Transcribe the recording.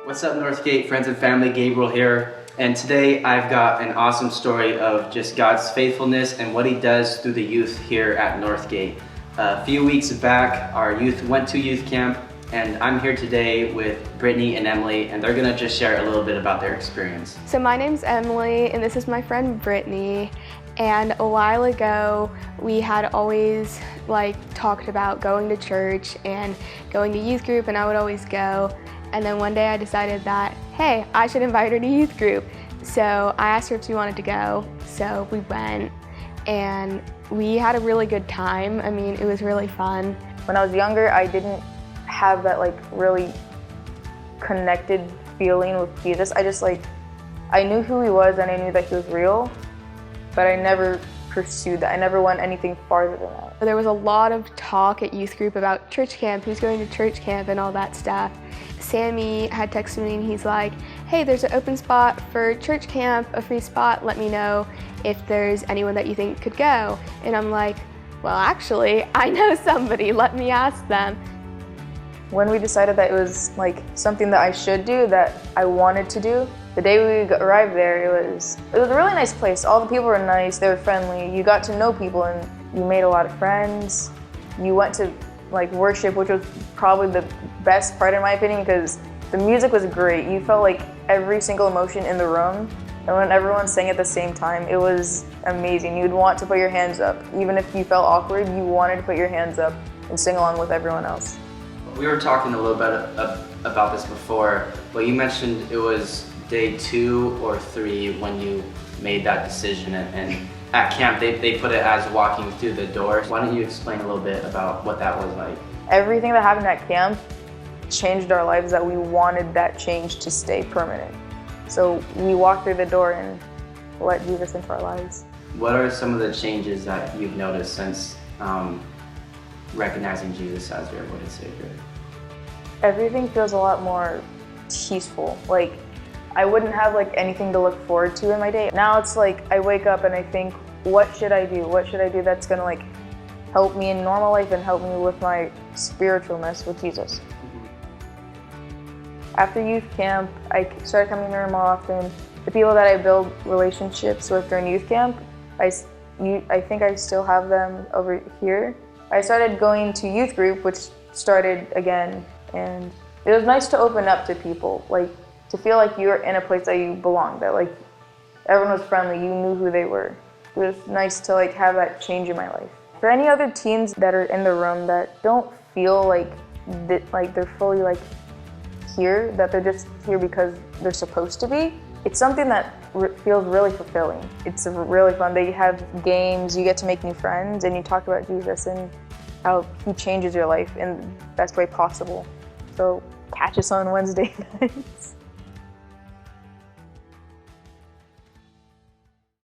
What's up, Northgate friends and family? Gabriel here, and today I've got an awesome story of just God's faithfulness and what He does through the youth here at Northgate. A few weeks back, our youth went to youth camp, and I'm here today with Brittney and Emily, and they're gonna just share a little bit about their experience. So my name's Emily, and this is my friend Brittney. And a while ago, we had always talked about going to church and going to youth group, and I would always go. And then one day I decided that, hey, I should invite her to youth group. So I asked her if she wanted to go. So we went, and we had a really good time. I mean, it was really fun. When I was younger, I didn't have that really connected feeling with Jesus. I knew who He was and I knew that He was real, but I never pursued that. I never went anything farther than that. There was a lot of talk at youth group about church camp, who's going to church camp and all that stuff. Sammy had texted me and he's like, hey, there's an open spot for church camp, a free spot, let me know if there's anyone that you think could go. And I'm like, well, actually, I know somebody, let me ask them. When we decided that it was something that I should do, that I wanted to do, the day we arrived there, it was a really nice place. All the people were nice, they were friendly. You got to know people and you made a lot of friends. You went to worship, which was probably the best part in my opinion, because the music was great. You felt every single emotion in the room, and when everyone sang at the same time, it was amazing. You'd want to put your hands up. Even if you felt awkward, you wanted to put your hands up and sing along with everyone else. We were talking a little bit about this before, but you mentioned it was day 2 or 3 when you made that decision, and at camp they put it as walking through the door. Why don't you explain a little bit about what that was like? Everything that happened at camp changed our lives, that we wanted that change to stay permanent. So we walked through the door and let Jesus into our lives. What are some of the changes that you've noticed since recognizing Jesus as your Lord and Savior? Everything feels a lot more peaceful. I wouldn't have anything to look forward to in my day. Now it's I wake up and I think, what should I do? What should I do that's gonna help me in normal life and help me with my spiritualness with Jesus? After youth camp, I started coming here more often. The people that I build relationships with during youth camp, I think I still have them over here. I started going to youth group, which started again, and it was nice to open up to people, to feel like you were in a place that you belonged, that everyone was friendly, you knew who they were. It was nice to have that change in my life. For any other teens that are in the room that don't feel they're fully here, that they're just here because they're supposed to be, it's something that feels really fulfilling. It's really fun. They have games, you get to make new friends, and you talk about Jesus and how He changes your life in the best way possible. So catch us on Wednesday nights.